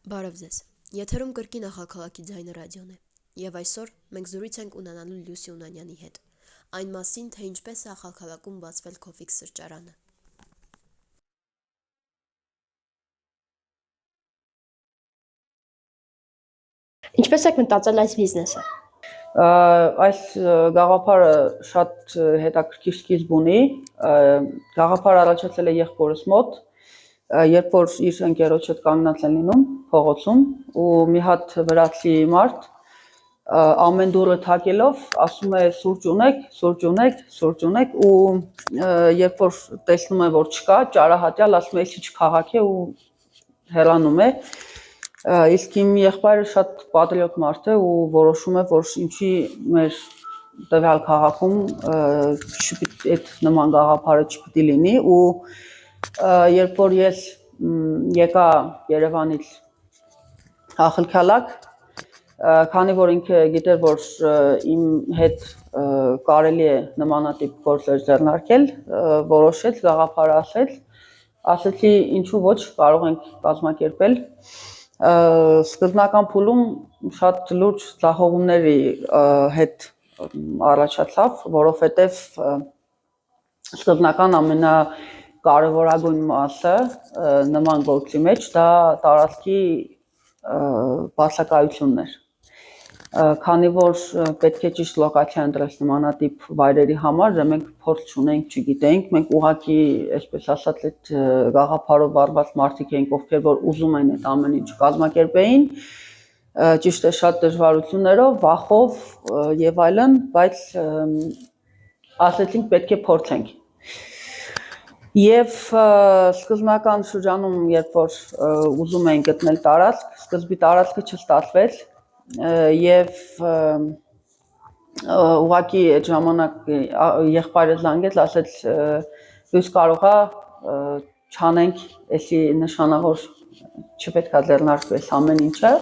Բարև ձեզ։ Եթերում կրկին ախալքալաքի ձայնը ռադիոն է։ Եվ այսօր մենք զրույց ենք ունենալու Լուսի Ունանյանի հետ։ Այն մասին, թե ինչպես է ախալքալաքում բացվել Քոֆիքս սրճարանը։ Ինչպես եք մտածել այս բիզնեսը։ Այս գաղափարը շատ հետաքրքիր սկիզբ ունի։ Գաղափարը առաջացել է եղբորս մոտ, երբ որ իր ընկերոջ հետ կանգնած են լինում փողոցում ու մի հատ վրացի մարդ ամեն դուրը թակելով ասում է սուրճ ունեք ու երբ որ տեսնում է որ չկա, ճարահատյալ ասում է էլի չքաղաք է ու հեռանում է։ Իսկ իմ եղբայրը շատ պատրիոտ մարդ է ու որոշում է որ ինչի մեր տվյալ քաղաքում այդ նման գաղափարը չպիտի լինի ու երբ որ ես եկա Երևանից ախալքալակ, քանի որ ինքը գիտեր որ իմ հետ կարելի է նմանատիպ գործեր ձեռնարկել, որոշեց գաղափարը ասեցի ինչու ոչ կարող ենք կազմակերպել սկզբնական փուլում շատ լուրջ ձախողումների հետ առաջացավ, որովհետև սկզբնական ամենակարևորագույն մասը նման գործի մեջ դա տարածքի բացակայությունն էր, քանի որ պետք է ճիշտ լոկացիա ընտրել նմանատիպ վայրերի համար, դե մենք փորձ չունենք, չգիտենք, մենք ուղղակի, այսպես ասած, այդ գաղափարով վարված մարդիկ էինք, ովքեր որ ուզում են այդ ամեն ինչ կազմակերպեին, ճիշտ է շատ դժվարություններով, վախով եւ այլն, բայց ասեցինք պետք է փորձենք։ Եվ սկզբնական շրջանում, երբ որ ուզում էին գտնել տարածք, սկզբի տարածքը չստացվեց եւ ուղղակի այդ ժամանակ եղբայրը զանգեց, ասեց լույս կարողա չանենք, էսի նշանավոր չպետքա ձեռնարկվի այս ամեն ինչը,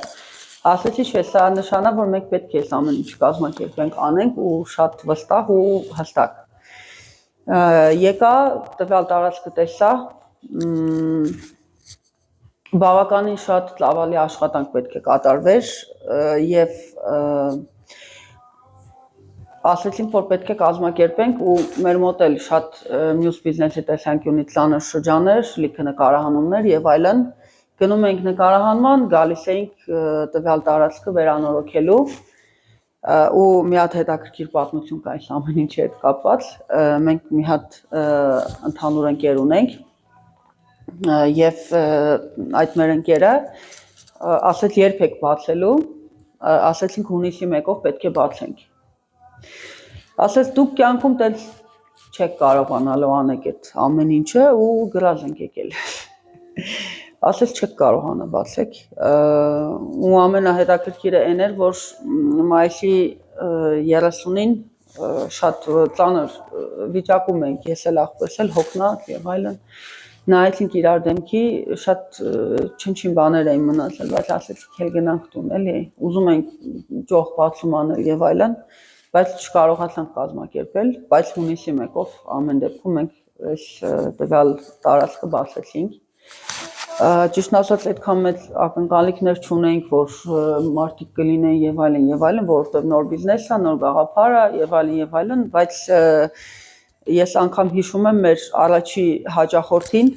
ասեցի չէ, սա նշանա, որ մենք պետք է այս ամեն ինչ կազմակերպենք, անենք ու շատ վստահ ու հստակ։ Եկա տվյալ տարածքը տեսա, բավականին շատ ծավալի աշխատանք պետք է կատարվեր եւ ասեցինք որ պետք է կազմակերպենք ու մեր մոտ էլ շատ մյուս բիզնեսի տեսանկյունից ծանր շրջաններ, լիքը նկարահանումներ եւ այլն, գնում ենք նկարահանման, գալիս էինք տվյալ տարածքը վերանորոգելու ու մի հատ հետաքրքիր պատմություն կա այս ամեն ինչի հետ կապված, մենք մի հատ ընդհանուր ընկեր ունենք եւ այդ մեր ընկերը ասեց երբ եք բացելու, ասեցինք հունիսի 1-ով պետք է բացենք, ասեց դուք կյանքում տենց չեք կարողանալու անեք այդ ամեն ինչը ու գրած ենք եկել, ասեց չեք կարողանա բացեք ու ամենահետաքրքիրը այն էր, որ մայիսի 30-ին շատ ծանր վիճակում ենք, ես էլ աղբես էլ հոգնած եւ այլն, նայեցինք իրար դեմքի, շատ չնչին բաներ էին մնացել, բայց ասեցինք էլ գնանք տուն, էլի, ուզում ենք ճոխ բացում անել եւ այլն, բայց չկարողացանք կազմակերպել, բայց հունիսի 1-ով ամեն դեպքում մենք այս տվյալ տարածքը բացեցինք։ Ճիշտն ասած այդքան մեծ ակնկալիքներ չունեինք, որ մարդիկ կլինեն եւ այլն, որովհետեւ նոր բիզնես է, նոր գաղափար է եւ այլն, բայց ես անգամ հիշում եմ մեր առաջի հաճախորդին,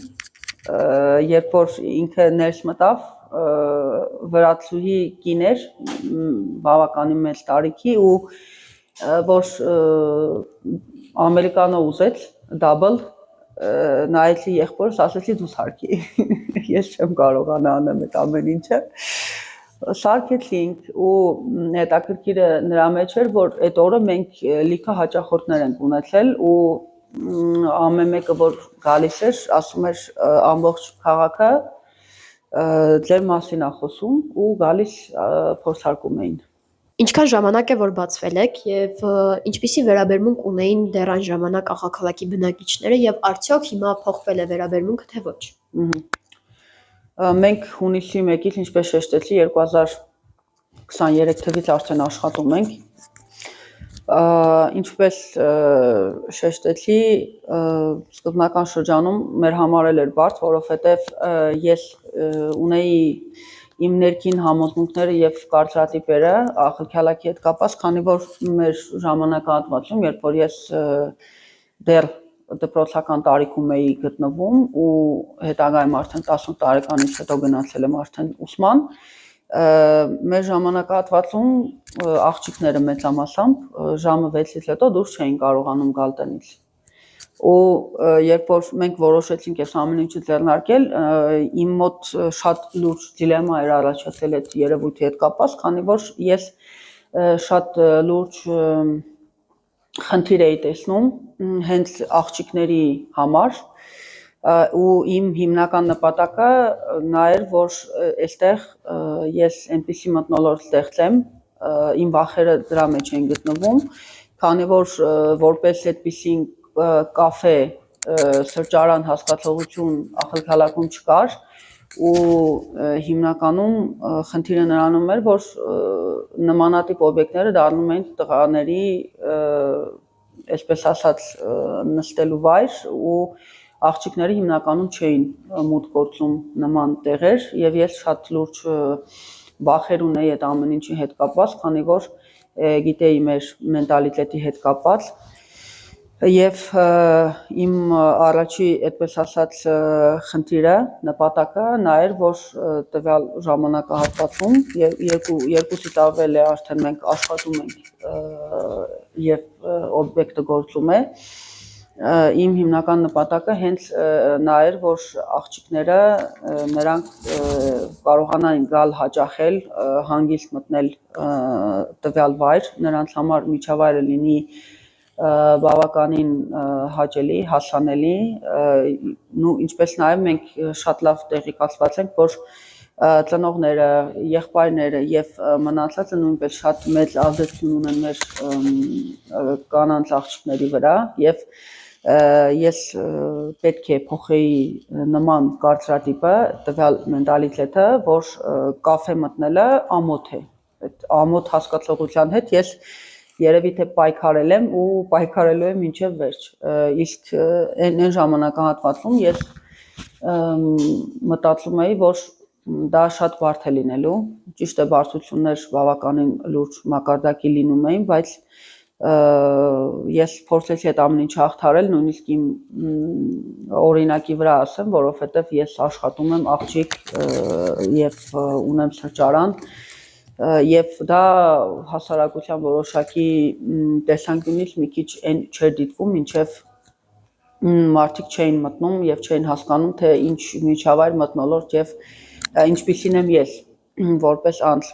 երբ որ ինքը ներս մտավ, վրացուհի կին էր, բավականին մեծ տարիքի ու որ ամերիկանո ուզեց, double, նայեցի եղբորս, ասեցի դու սարքի, ես չեմ կարողանա անեմ այդ ամեն ինչը, սարքեցինք ու հետաքրքիրը նրա մեջ էր, որ այդ օրը մենք լիքը հաճախորդներ ենք ունեցել ու ամեն մեկը որ գալիս էր, ասում էր ամբողջ քաղաքը ձեր մասին է խոսում ու գալիս փորձարկում էին։ Ինչքան ժամանակ է որ բացվել եք եւ ինչպիսի վերաբերմունք ունեին դեռ այն ժամանակ ախալքալաքի բնակիչները եւ արդյոք հիմա փոխվել է վերաբերմունքը թե ոչ։ Մենք հունիսի 1-ից ինչպես շեշտեցի 2023 թվականից արդեն աշխատում ենք։ Ինչպես շեշտեցի, սկզբնական շրջանում մեր համար էլ էր բարդ, որովհետեւ ես ունեի իմ ներքին համոզմունքները եւ կարծրատիպերը ախալքալակի հետ կապված, քանի որ մեր ժամանակահատվածում, երբ որ ես դեռ դպրոցական տարիքում էի գտնվում ու հետագայում արդեն 18 տարեկանից հետո գնացել եմ արդեն ուսման, մեր ժամանակահատվածում աղջիկները մեծամասամբ ժամը 6-ից հետո դուրս չէին կարողանում գալ տնից։ Ու երբ որ մենք որոշեցինք այս ամեն ինչը ձեռնարկել, իմ մոտ շատ լուրջ դիլեմա էր առաջացել այդ երևույթի հետ կապված, քանի որ ես շատ լուրջ խնդիր էի տեսնում հենց աղջիկների համար ու իմ հիմնական նպատակը նա էր, որ այստեղ ես այնպիսի մթնոլորտ ստեղծեմ, իմ վախերը դրա մեջ են գտնվում, քանի որ որպես այդպիսի կաֆե սրճարան հասկացողություն ախալքալաքում չկար ու հիմնականում խնդիրը նրանում էր, որ նմանատիպ օբյեկտները դառնում էին տղաների այսպես ասած նստելու վայր ու աղջիկները հիմնականում չէին մուտք գործում նման տեղեր եւ ես շատ լուրջ վախեր ունեի այդ ամեն ինչի հետ կապված, քանի որ գիտեի մեր մենտալիտետի հետ կապված եւ իմ առաջի այդպես ասած խնդիրը նպատակը նա էր, որ տվյալ ժամանակահատվածում երկուսից ավել է արդեն մենք աշխատում ենք եւ օբյեկտը գործում է իմ հիմնական նպատակը հենց նա էր, որ աղջիկները նրանք կարողանային գալ հաճախել, հանգիստ մտնել տվյալ վայր, նրանց համար միջավայրը լինի բավականին հաճելի, հասանելի, ու ինչպես նաև մենք շատ լավ տեղեկացված ենք, որ ծնողները, եղբայրները եւ մնացածը նույնպես շատ մեծ ազդեցություն ունեն մեր կանանց աղջիկների վրա եւ ես պետք է փոխեի նման կարծրատիպը, տվյալ մենտալիտետը, որ կաֆե մտնելը ամոթ է, այդ ամոթ հասկացողության հետ ես երևի թե պայքարել եմ ու պայքարելու եմ մինչև վերջ, իսկ այն ժամանակահատվածում ես մտածում էի, որ դա շատ բարդ է լինելու, ճիշտ է բարդություններ բավականին լուրջ մակարդակի լինում էին, բայց ես փորձեցի այդ ամեն ինչը հաղթահարել, նույնիսկ իմ օրինակի վրա ասեմ, որովհետև ես աշխատում եմ աղջիկ եւ ունեմ սրճարան եւ դա հասարակության որոշակի տեսանկյունից մի քիչ այն չէր դիտվում, ինչեւ մարդիկ չէին մտնում եւ չէին հասկանում, թե ինչ միջավայր մթնոլորտ եւ ինչպիսին եմ ես որպես անձ։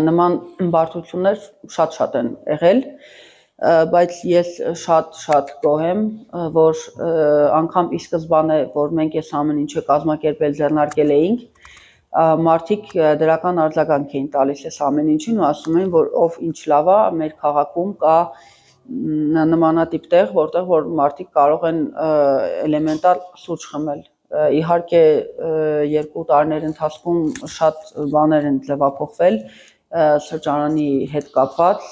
Նման բարդություններ շատ են եղել, բայց ես շատ գոհ եմ, որ անգամ ի սկզբանե, որ մենք այս ամեն ինչը կազմակերպել ձեռնարկել էինք, մարդիկ դրական արձագանք էին տալիս այս ամեն ինչին ու ասում էին, որ ով ինչ լավ է, մեր քաղաքում կա նմանատիպ տեղ, որտեղ որ մարդիկ կարող են էլեմենտար սուրճ խմել։ Իհարկե 2 տարիների ընթացքում շատ բաներ են ձևափոխվել սրճարանի հետ կապված,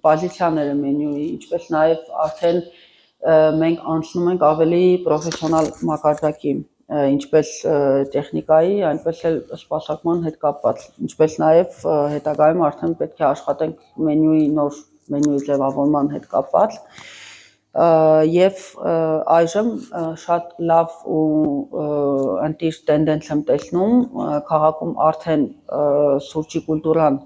պոզիցիաները մենյուի, ինչպես նաև արդեն մենք անցնում ենք ավելի պրոֆեսիոնալ մակարդակի, ինչպես տեխնիկայի, այնպես էլ սպասարկման հետ կապված, ինչպես նաև հետագայում արդեն պետք է աշխատենք մենյուի ձևավորման հետ կապված եւ այժմ շատ լավ ու ընտիր տենդենս եմ տեսնում քաղաքում արդեն սուրճի կուլտուրան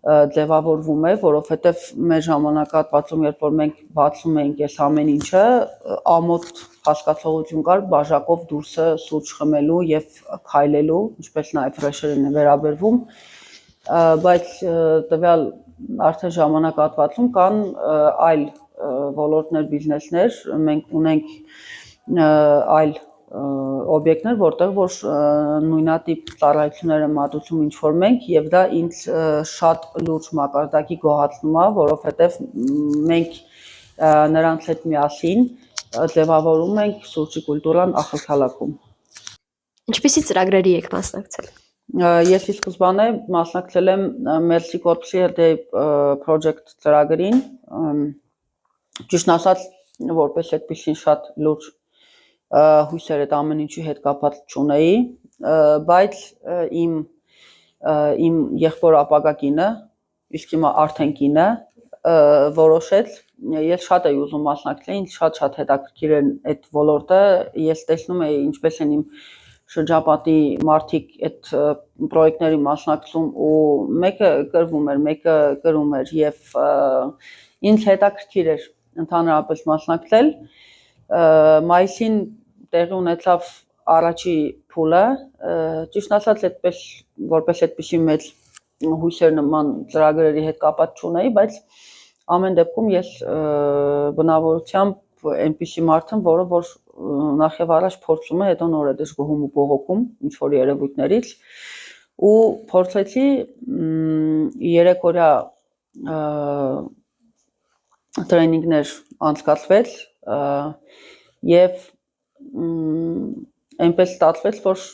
ձևավորվում է, որովհետև մեր ժամանակահատվածում, երբ որ մենք բացում էինք այս ամեն ինչը, ամոթ հասկացողություն կար բաժակով դուրսը սուրճ խմելու եւ քայլելու, ինչպես նաեւ հրաշերին է վերաբերվում, բայց տվյալ արդեն ժամանակահատվածում կան այլ ոլորտներ, բիզնեսներ, մենք ունենք այլ օբյեկտներ, որտեղ որ նույնատիպ ծառայություններ են մատուցում ինչ-որ մենք եւ դա ինձ շատ լուրջ մակարդակի գոհացնում է, որովհետեւ մենք նրանց հետ միասին ձևավորում ենք սուրճի կուլտուրան ախալքալաքում։ Ինչպիսի ծրագրերի եք մասնակցել։ Ես ի սկզբանե մասնակցել եմ Mercy Corps-ի project ծրագրին, ճիշտ ասած, որպես այդպեսին շատ լուրջ հույսեր այդ ամեն ինչի հետ կապված չունեի, բայց իմ եղբոր ապագա կինը, իսկ հիմա արդեն կինը որոշեց, ես շատ էի ուզում մասնակցել, ինձ շատ հետաքրքիր էր այդ ոլորտը, ես տեսնում էի ինչպես են իմ շրջապատի մարդիկ այդ պրոյեկտների մասնակցում ու մեկը կրվում էր, մեկը կրում էր եւ ինձ հետաքրքիր էր ընդհանրապես մասնակցել։ Մայիսին տեղի ունեցավ առաջի փուլը, ճիշտ ասած այդպես որպես այդպիսի մեծ հույսեր նման ծրագրերի հետ կապած չունեի, բայց ամեն դեպքում ես բնավորությամբ այնպիսի մարդ եմ, որը որ նախ եւ առաջ փորձում է, հետո նոր է դժգոհում ու բողոքում ինչ որ երևույթներից ու փորձեցի 3 օրյա տրեյնինգներ անցկացվեց եւ այնպես ստացվեց, որ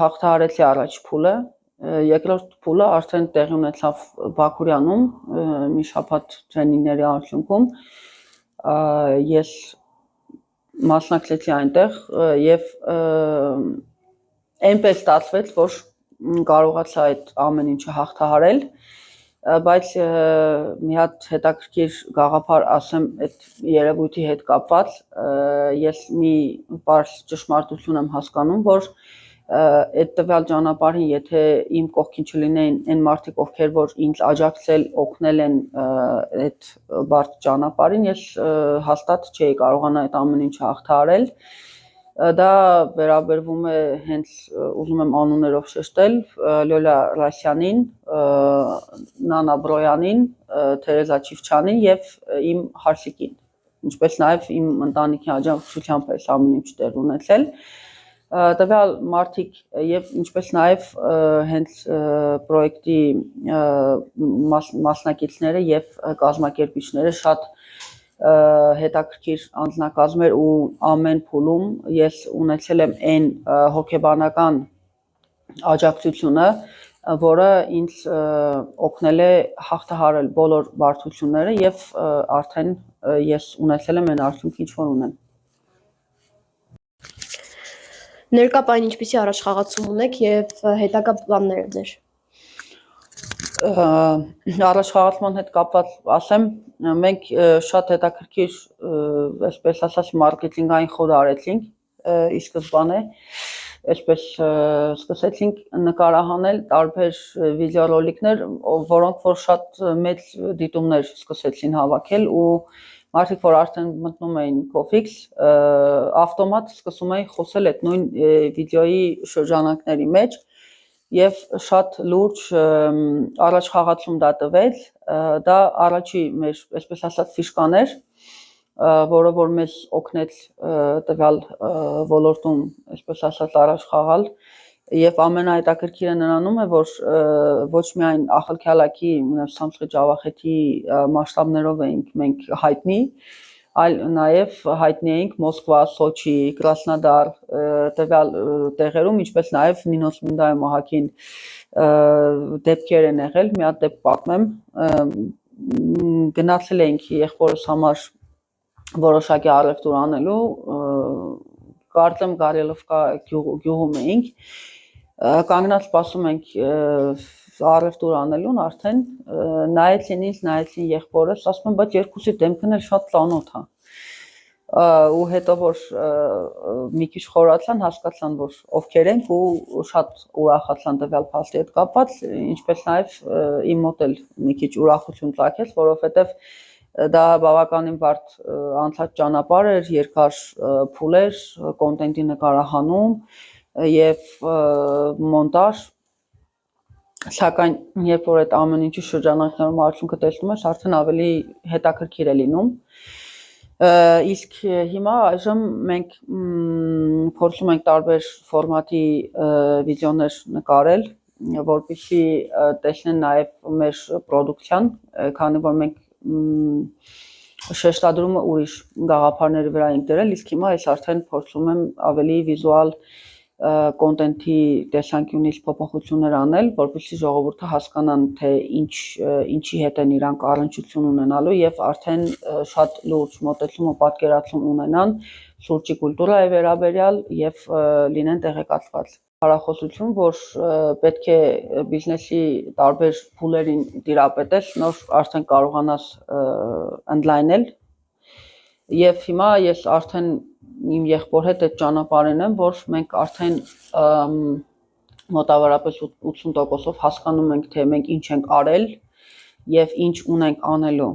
հաղթահարեցի առաջ փուլը, երկրորդ փուլը արդեն տեղի ունեցավ Բաքուրյանում մի շաբաթ տրեյնինգների արդյունքում ես մասնակցեցի այնտեղ եւ այնպես ստացվեց, որ կարողացա այդ ամեն ինչը հաղթահարել, բայց մի հատ հետաքրքիր գաղափար ասեմ այդ երևույթի հետ կապված, ես մի բարձ ճշմարտություն եմ հասկանում, որ այդ տվյալ ճանապարհին, եթե իմ կողքին չլինեին այն մարդիկ, ովքեր որ ինձ աջակցել, օգնել են այդ բարդ ճանապարհին, ես հաստատ չէի կարողանա այդ ամեն ինչը հաղթահարել։ Դա վերաբերվում է հենց ուզում եմ անուններով շեշտել Լյոլա Ռասյանին, Նանա Բրոյանին, Թերեզա Չիվչյանին եւ իմ հարսիկին, ինչպես նաեւ իմ ընտանիքի աջակցությամբ է ամեն ինչ տեղ ունեցել։ Տվյալ մարդիկ եւ ինչպես նաեւ հենց պրոյեկտի մասնակիցները եւ կազմակերպիչները շատ հետաքրքիր անձնակազմեր ու ամեն փուլում ես ունեցել եմ այն հոգեբանական աջակցությունը, որը ինձ օգնել է հաղթահարել բոլոր բարդությունները եւ արդեն ես ունեցել եմ այն արդյունքը, ինչ որ ունեմ։ Ներկա պայն ինչպիսի առաջխաղացում ունեք եւ հետագա պլանները ձեր։ Առաջխաղացման հետ կապված ասեմ, մենք շատ հետաքրքիր, այսպես ասած, մարքեթինգային խոդ արեցինք ի սկզբանե, այսպես սկսեցինք նկարահանել տարբեր վիդեոռոլիկներ, որոնք որ շատ մեծ դիտումներ սկսեցին հավաքել ու մարդիկ որ արդեն մտնում էին Cofix, ավտոմատ սկսում էին խոսել այդ նույն վիդեոյի շրջանակների մեջ եւ շատ լուրջ առաջխաղացում դա տվեց, դա առաջի մեր, այսպես ասած, ֆիշկան էր, որը որ մեզ օգնեց տվյալ ոլորտում, այսպես ասած, առաջ խաղալ եւ ամենահետաքրքիրը նրանում է, որ ոչ միայն Ախալքյալակի Սամսղի Ջավախեթի մասշտաբներով էինք մենք հայտնի, այլ նաեւ հայտնի էինք Մոսկվա, Սոչի, Կրասնոդար տվյալ տեղերում, ինչպես նաեւ Նինոս Մինդայի Մահակին դեպքեր են եղել, մի հատ դեպք պատմեմ, գնացել էինք եղբորս համար որոշակի առևտուր անելու, կարծեմ Գարելովկա գյուղում էինք, կանգնած սպասում ենք առևտուր անելուն, արդեն նայեցին ինձ, նայեցին եղբորս, ասում եմ, բայց երկուսի դեմքն էլ շատ ծանոթ է։ Ու հետո որ մի քիչ խորացան, հասկացան, որ ովքեր ենք ու շատ ուրախացան տվյալ փաստի հետ կապված, ինչպես նաև իմ մոտ էլ մի քիչ ուրախություն ծագեց, որովհետև դա բավականին բարդ անցած ճանապարհ էր, երկար փուլ էր, կոնտենտի նկարահանում եւ մոնտաժ, սակայն երբ որ այդ ամեն ինչի շրջանակներում արդյունքը տեսնում ես, արդեն ավելի հետաքրքիր է լինում։ Իսկ հիմա այժմ մենք փորձում ենք տարբեր ֆորմատի վիդեոներ նկարել, որպեսզի տեսնեն նաև մեր պրոդուկցիան, քանի որ մենք շեշտադրումը ուրիշ գաղափարների վրա ենք դրել, իսկ հիմա ես արդեն փորձում եմ ավելի վիզուալ կոնտենտի տեսանկյունից փոփոխություններ անել, որպեսզի ժողովուրդը հասկանան, թե ինչի հետ են իրանք առնչություն ունենալու եւ արդեն շատ լուրջ մոտեցում ու պատկերացում ունենան սուրճի կուլտուրայի վերաբերյալ եւ լինեն տեղեկացված։ Հարախոսություն, որ պետք է բիզնեսի տարբեր փուլերին տիրապետես, նոր արդեն կարողանաս ընդլայնել եւ հիմա ես արդեն իմ եղբոր հետ այդ ճանապարհին եմ, որ մենք արդեն մոտավորապես 80%-ով հասկանում ենք, թե մենք ինչ ենք արել եւ ինչ ունենք անելու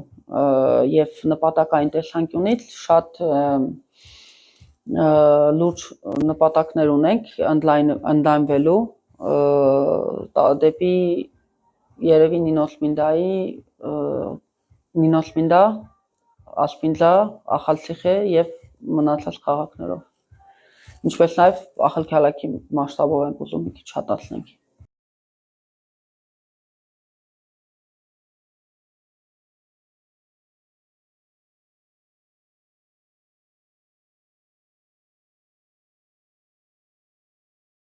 եւ նպատակային տեսանկյունից շատ լուրջ նպատակներ ունենք ընդլայնվելու դեպի երևի Նինոսմինդա, Ասպինդա, Ախալցիխե եւ մնացած քաղաքներով։ Ինչպես նաեւ Ախալքալաքի մասշտաբով ենք ուզում մի քիչ հատացնենք։